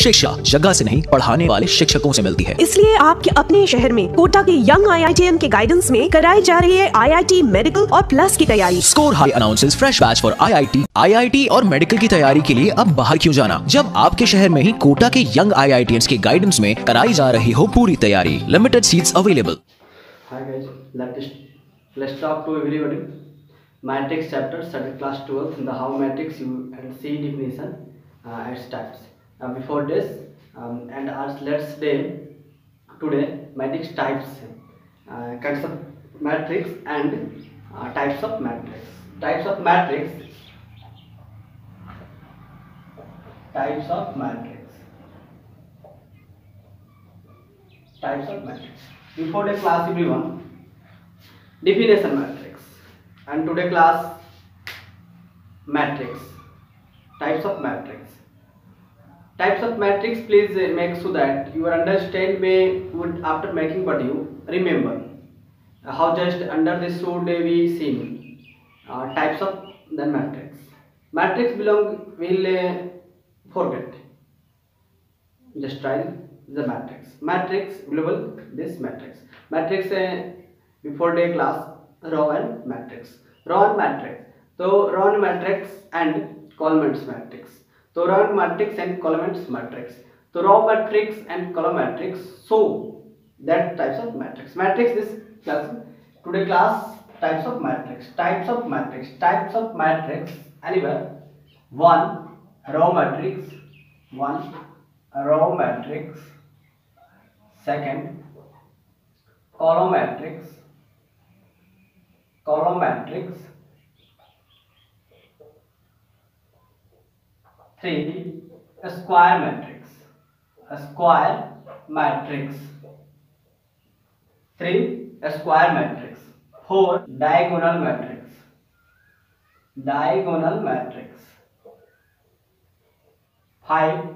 शिक्षा जगह से नहीं, पढ़ाने वाले शिक्षकों से मिलती है। इसलिए आपके अपने शहर में कोटा के यंग IITian के गाइडेंस में कराई जा रही है IIT मेडिकल और प्लस की तैयारी। Score high announces fresh batch for IIT और मेडिकल की तैयारी के लिए अब बाहर क्यों जाना, जब आपके शहर में ही कोटा के यंग IITians के गाइडेंस में कराई जा रही हो पूरी तैयारी। Limited seats available. Hi guys, let's talk to everybody. Matrix chapter, study class 12, the how matrix you and C definition and types. Before this, and let's today matrix types, kinds of matrix and types of matrix. Types of matrix. Types of matrix. Types of matrix. Before the class everyone, definition matrix, and today class matrix, types of matrix. Types of matrix, please make sure that you understand me after making, but you remember how just under this should we see types of the matrix. Matrix belong will forget, just try the matrix. Matrix global this matrix. Matrix before day class row and matrix. Row and matrix. So row and matrix and columns matrix. So row and matrix and columns matrix. So row matrix and column matrix. So that types of matrix. Matrix this class today class types of matrix. Types of matrix. Types of matrix anywhere. One row matrix. One row matrix. Second, column matrix. Column matrix. 3, a square matrix. A square matrix. 3, a square matrix. 4, diagonal matrix. Diagonal matrix. 5,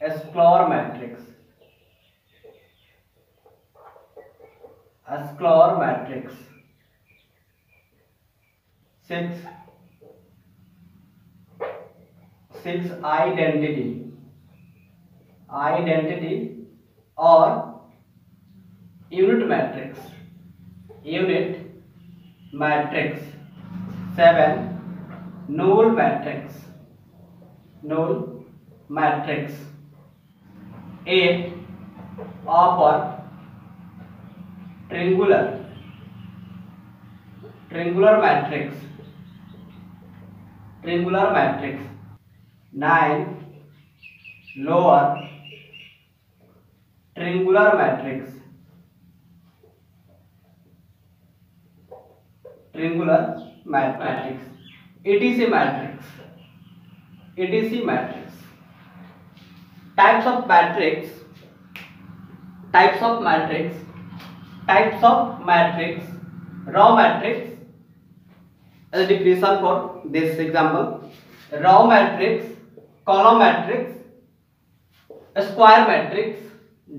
a scalar matrix. A scalar matrix. 6, identity. Identity or unit matrix. Unit matrix. 7, null matrix. Null matrix. 8, upper triangular matrix. Triangular matrix. 9, lower triangular matrix. Triangular matrix. ETC matrix. ETC matrix. Types of matrix. Types of matrix. Types of matrix. Raw matrix. As a definition for this example, raw matrix, column matrix, square matrix,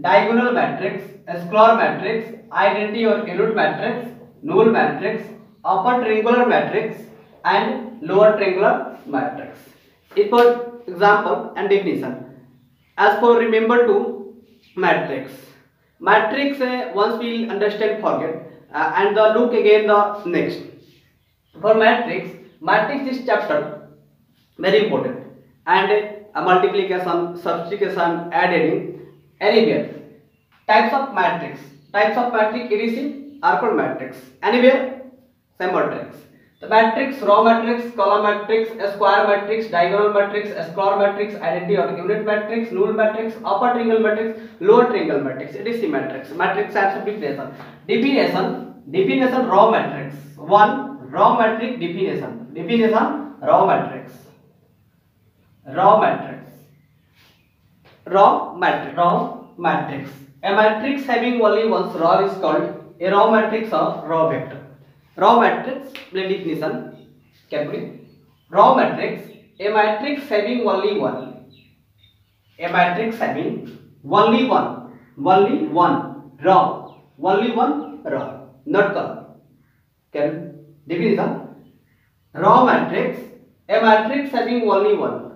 diagonal matrix, scalar matrix, identity or unit matrix, null matrix, upper triangular matrix and lower triangular matrix. It for example and definition. As for remember to matrix. Matrix once we understand forget and the look again the next. For matrix is chapter very important, and multiplication, substitution, adding anywhere. Types of matrix. Types of matrix EDC are called matrix. Anywhere same matrix. The matrix, raw matrix, column matrix, square matrix, diagonal matrix, scalar matrix, identity or unit matrix, null matrix, upper triangle matrix, lower triangle matrix, EDC matrix. Matrix types of definition. Definition raw matrix. 1. Raw matrix definition. Definition raw matrix. Raw matrix. Raw matrix. Raw matrix. A matrix having only one row is called a raw matrix or raw vector. Raw matrix definition carefully. Raw matrix, a matrix having only one. A matrix having only one row. Only one row, not column. Can definition. Raw matrix, a matrix having only one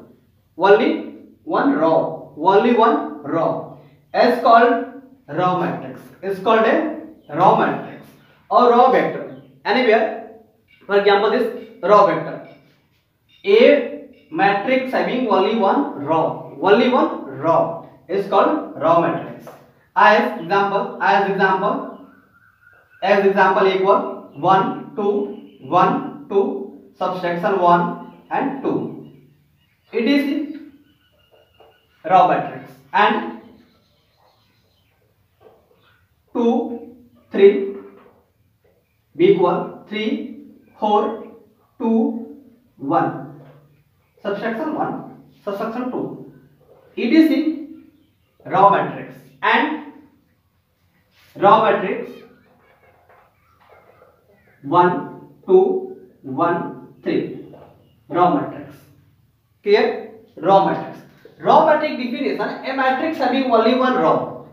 row. only one row is called row matrix. Is called a row matrix or row vector. Anywhere, for example, this row vector. A matrix having only one row is called row matrix. As example equal 1 2 subtraction 1 and 2. It is row matrix. And 2 3 be equal 3 4 2 1 subtraction 1 subtraction 2. It is in row matrix. And row matrix 1 2 1 3 row matrix. Clear? Row matrix. Row matrix definition: a matrix having only one row.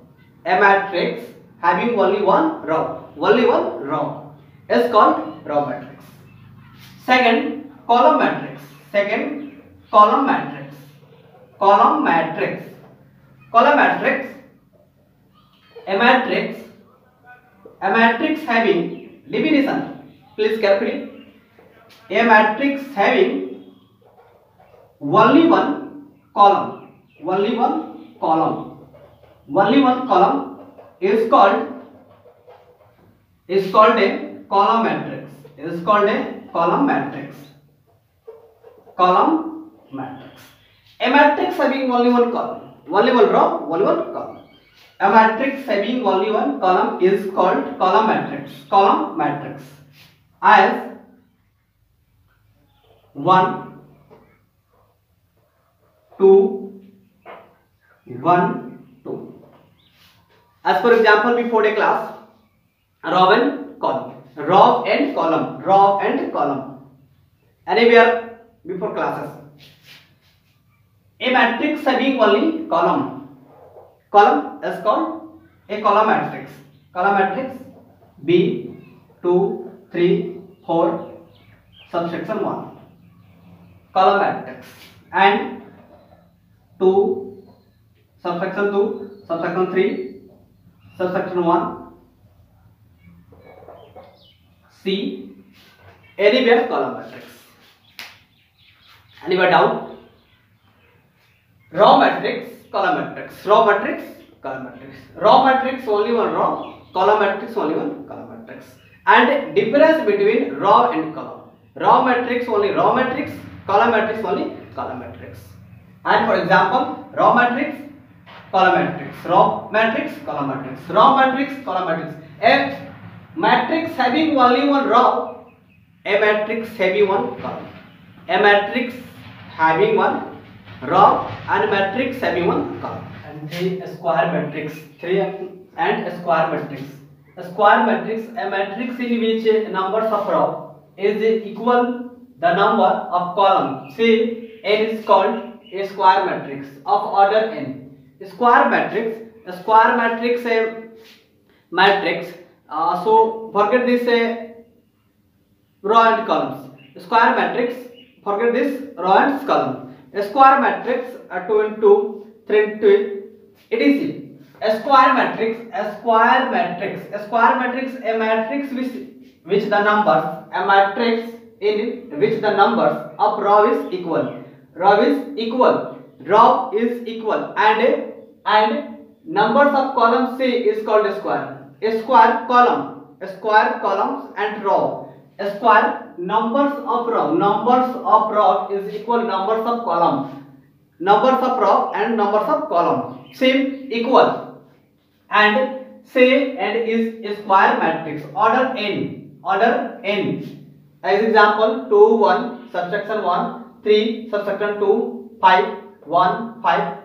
A matrix having only one row is called row matrix. Second, column matrix. Column matrix. A matrix having definition. Please carefully. A matrix having only one column is called a column matrix. A matrix having only one column, only one row, only one column. A matrix having only one column is called column matrix. As 1 2 1 2. As for example, before a class, row and column. Anywhere before classes. A matrix having only column is called a column matrix. B 2 3 4 subsection 1 column matrix. And 2 subsection 2 subsection 3 subsection 1 C anywhere column matrix. Anywhere doubt? Row matrix, column matrix. Row matrix only one row, column matrix only one column matrix. And difference between row and column. Row matrix only row matrix, column matrix only column matrix. And for example, row matrix, column matrix, row matrix, column matrix, row matrix, column matrix. A matrix having only one row, a matrix having one column. A matrix having one row and matrix having one column. And a square matrix. A square matrix, a matrix in which numbers of row is equal the number of columns. See, n is called a square matrix of order n. A square matrix a matrix. So forget this row and columns. Square matrix, forget this row and column. A square matrix 2 into 3 into it is a square matrix. A matrix which the numbers, a matrix in which the numbers of row is equal. Row is equal and numbers of columns C is called a square. A square columns and row. A square numbers of row is equal numbers of column. Numbers of row and numbers of column same equal. And say and is a square matrix order n. As example 2 1 subsection 1 3 subsection 2 5 1 5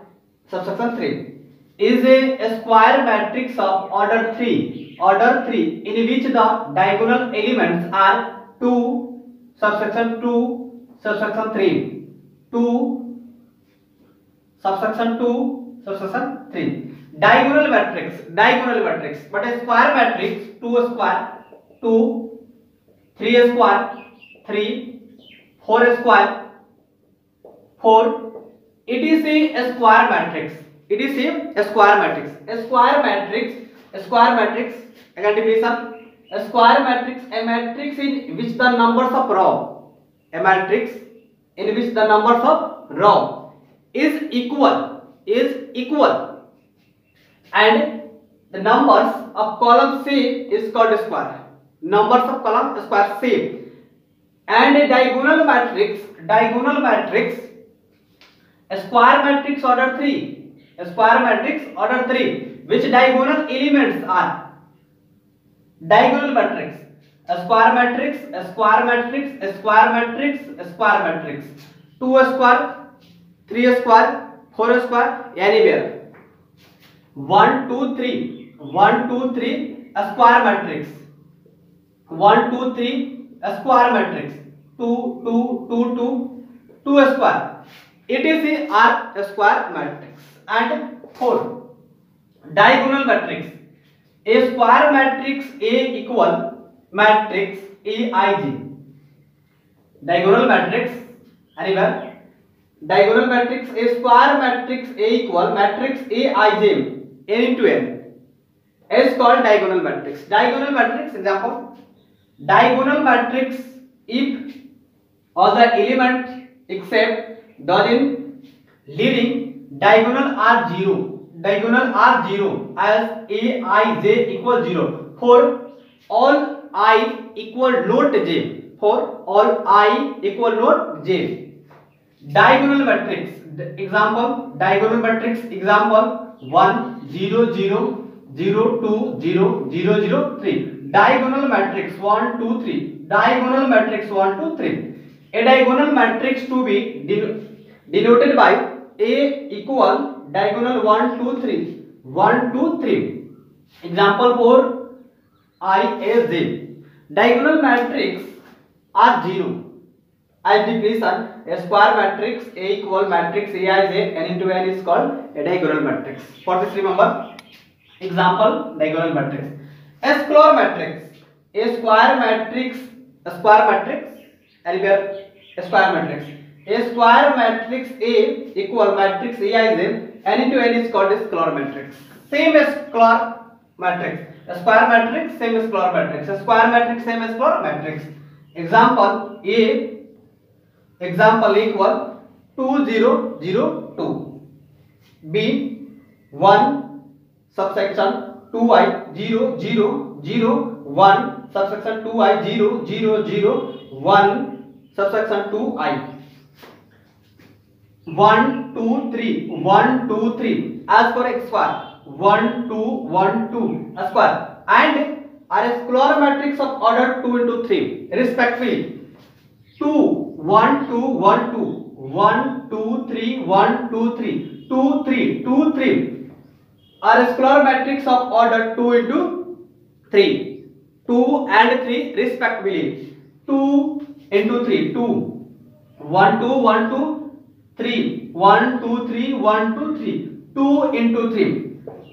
subsection 3 is a square matrix of order 3 in which the diagonal elements are 2 subsection 2 subsection 3 2 subsection 2 subsection 3 diagonal matrix. But a square matrix 2 square 2 3 square 3 4 square 4 it is a square matrix. It is a square matrix. A square matrix. Again definition. A square matrix, a matrix in which the numbers of row, a matrix in which the numbers of row is equal, and the numbers of column same is called square. Numbers of column square same, and a diagonal matrix, a square matrix order 3, which diagonal elements are diagonal matrix, a square matrix, 2 square, 3 square, 4 square, anywhere. 1 2 3, a square matrix. 1 2 3, a square matrix. 2 2 2 2, 2 square. It is a square matrix. And 4, diagonal matrix. A square matrix A equal matrix Aij. Diagonal matrix, anywhere. Diagonal matrix, a square matrix A equal matrix Aij, n into n, is called diagonal matrix. Diagonal matrix, example, diagonal matrix if all the element except those in leading diagonal are 0, as Aij equals 0 for all I equal not j, diagonal matrix example, 1 0 0 0 2 0 0 0 3, diagonal matrix 1 2 3, diagonal matrix 1 2 3. A diagonal matrix to be denoted by A equal diagonal 1 2 3, 1 2 3. Example for Iaj. Diagonal matrix are 0. As definition, a square matrix A equal matrix Aij, n into n is called a diagonal matrix. For this, remember example diagonal matrix. A square matrix, a square matrix, anywhere a square matrix. A square matrix A equal matrix Aij, n into n is called a square matrix. Same as square matrix. A square matrix, same as square matrix. A square matrix, same as square matrix. Example A. Example equal 2 0 0 2. B 1 subsection 2i 0 0 0 1 subsection 2i 0 0 0 1 subsection 2i. 1 2 3 1 2 3 as for x square. 1 2 1 2 a square, and are a square matrix of order 2 into 3 respectively. 2 1 2 1 2 1 2 3 1 2 3 2 3 2 3 are a square matrix of order 2 into 3, 2 and 3 respectively. 2 into 3 2 1 2 1 2 3 1 2 3 1 2 3 2 into 3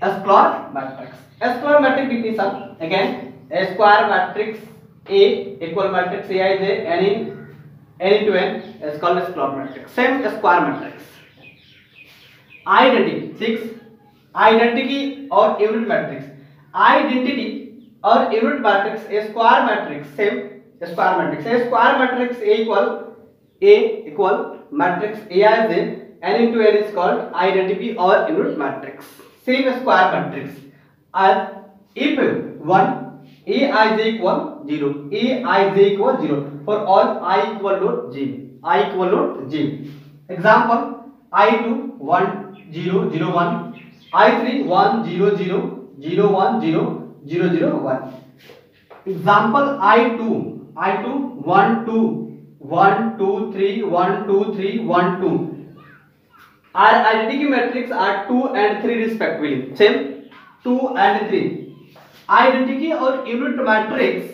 a square matrix. A square matrix definition, again a square matrix A equal matrix Aij, n into n is called a square matrix. Same as square matrix. Identity 6. Identity or unit matrix. Identity or unit matrix, a square matrix, same a square matrix. A square matrix A equal matrix Aij, n into n is called identity or unit matrix. Same as square matrix. And if 1 Aij equal 0, Aij equal 0 for all I equal to j, Example I2 1 0 0 1, I3 1 0 0 0 1 0 0 0 1. Example I2 1 2 1 2 3 1 2 3 1 2. Our identity matrix are 2 and 3 respectively. Same 2 and 3. Identity or unit matrix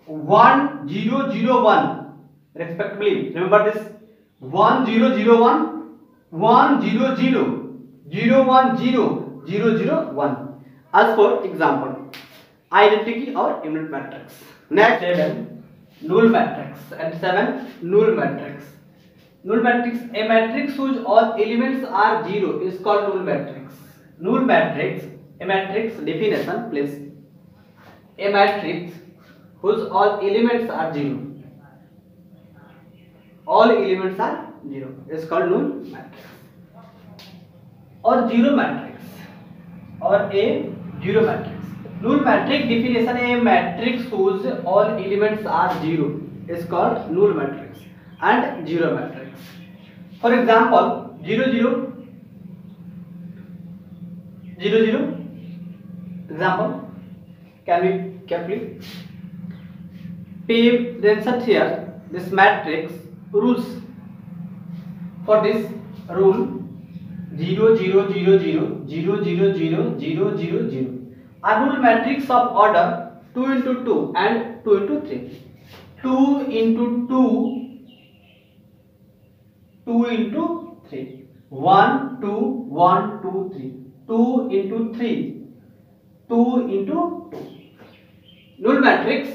1 0 0 1 respectively. Remember this 1 0 0 1, 1 0 0 0 1 0 0 0 1. As for example, identity or unit matrix. Next 7 null matrix and 7 null matrix. Null matrix, a matrix whose all elements are 0 is called null matrix. null matrix, a matrix definition, please. A matrix whose all elements are zero. All elements are zero is called null matrix. Or zero matrix, or a zero matrix. Null matrix definition: a matrix whose all elements are zero is called null matrix and zero matrix. For example, 0 0 0 0. Example, can we carefully pay attention here? This matrix rules. For this rule, 0 0 0 0 0 0 0 0 0 0 a rule matrix of order 2 into 2 and 2 into 3. 2 into 2, 2 into 3. 1 2 1 2 3. 2 into 3, 2 into 2. Null matrix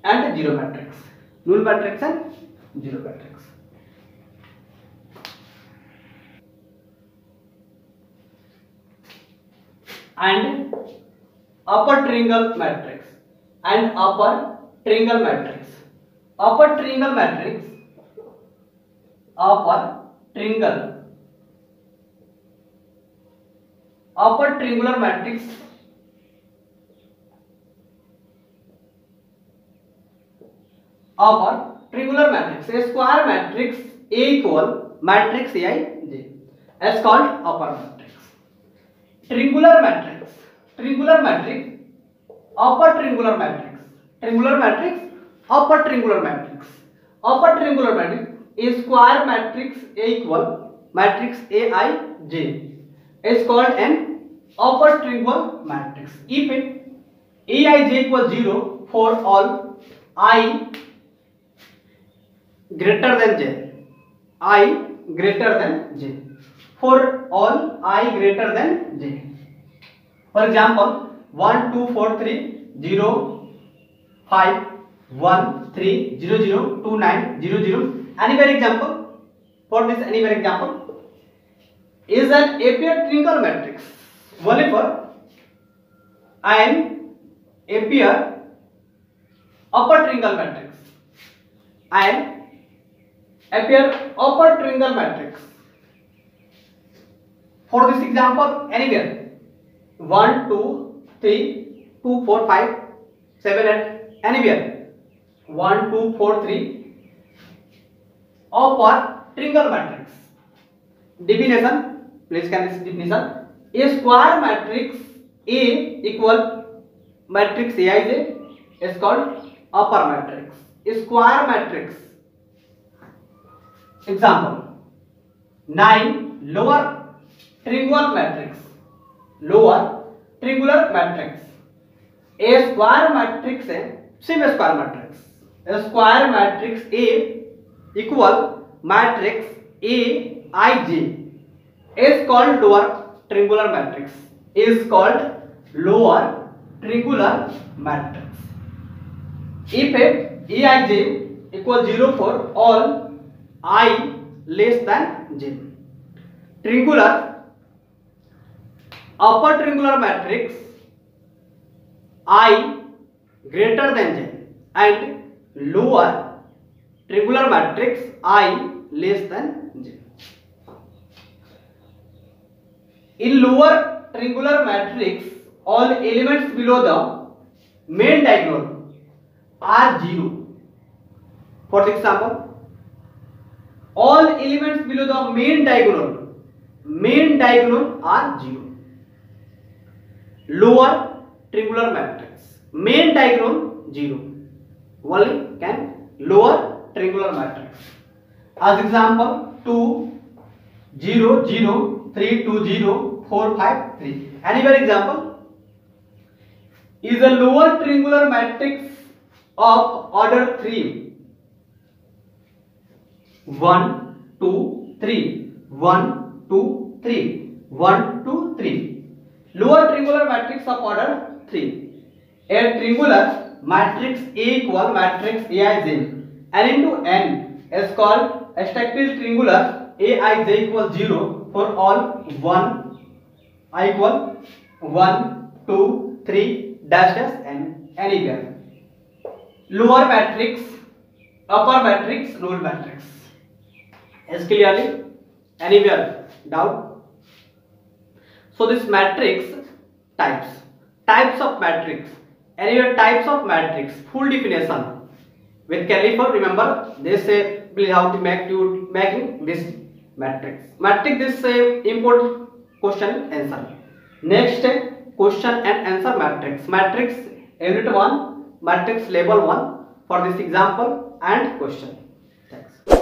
and zero matrix. Null matrix and zero matrix. And upper triangle matrix and upper triangle matrix. Upper triangle matrix, upper triangle, upper triangular matrix, upper triangular matrix, a square matrix A equal matrix Aij is called upper matrix. Triangular matrix, triangular matrix, upper triangular matrix, triangular matrix, upper triangular matrix, upper triangular matrix, a square matrix A equal matrix Aij is called an upper triangular matrix. If Aij equals 0 for all I greater than j, I greater than j, for all I greater than j. For example, 1 2 4 3 0 5 1 3 0 0 2 9 0 0. Anywhere example, for this anywhere example is an Apier triangle matrix only for an Apier upper triangle matrix and Apier upper triangle matrix. For this example, anywhere 1 2 3 2 4 5 7 8, anywhere 1 2 4 3 upper triangle matrix. Definition, please can this definition: a square matrix A equal matrix Aij is called upper matrix. A square matrix. Example, 9 lower triangular matrix, lower triangular matrix. A square matrix है same square matrix. A square matrix A equal matrix Aij is called lower triangular matrix. Is called lower triangular matrix. If Aij equals 0 for all I less than j. Triangular, upper triangular matrix I greater than j and lower triangular matrix I less than j. In lower triangular matrix, all elements below the main diagonal are 0. For example, all elements below the main diagonal are 0. Lower triangular matrix, main diagonal 0. Only can lower triangular matrix. As example, 2 0 0 3 2 0 4 5 3. Anywhere example is a lower triangular matrix of order 3. 1 2 3 1 2 3 1 2 3. Lower triangular matrix of order 3. A triangular matrix A equal matrix Aij. N into N is called a static triangular Aij equals 0 for all 1 I equal 1, 2, 3, dash dash and anywhere. Lower matrix, upper matrix, null matrix. Is clearly? Anywhere? Doubt? So this matrix types of matrix, anywhere types of matrix, full definition. With Caliper, remember they say please how to making this matrix. Matrix this important question answer. Next question and answer matrix. Matrix unit 1, matrix level 1 for this example and question. Thanks.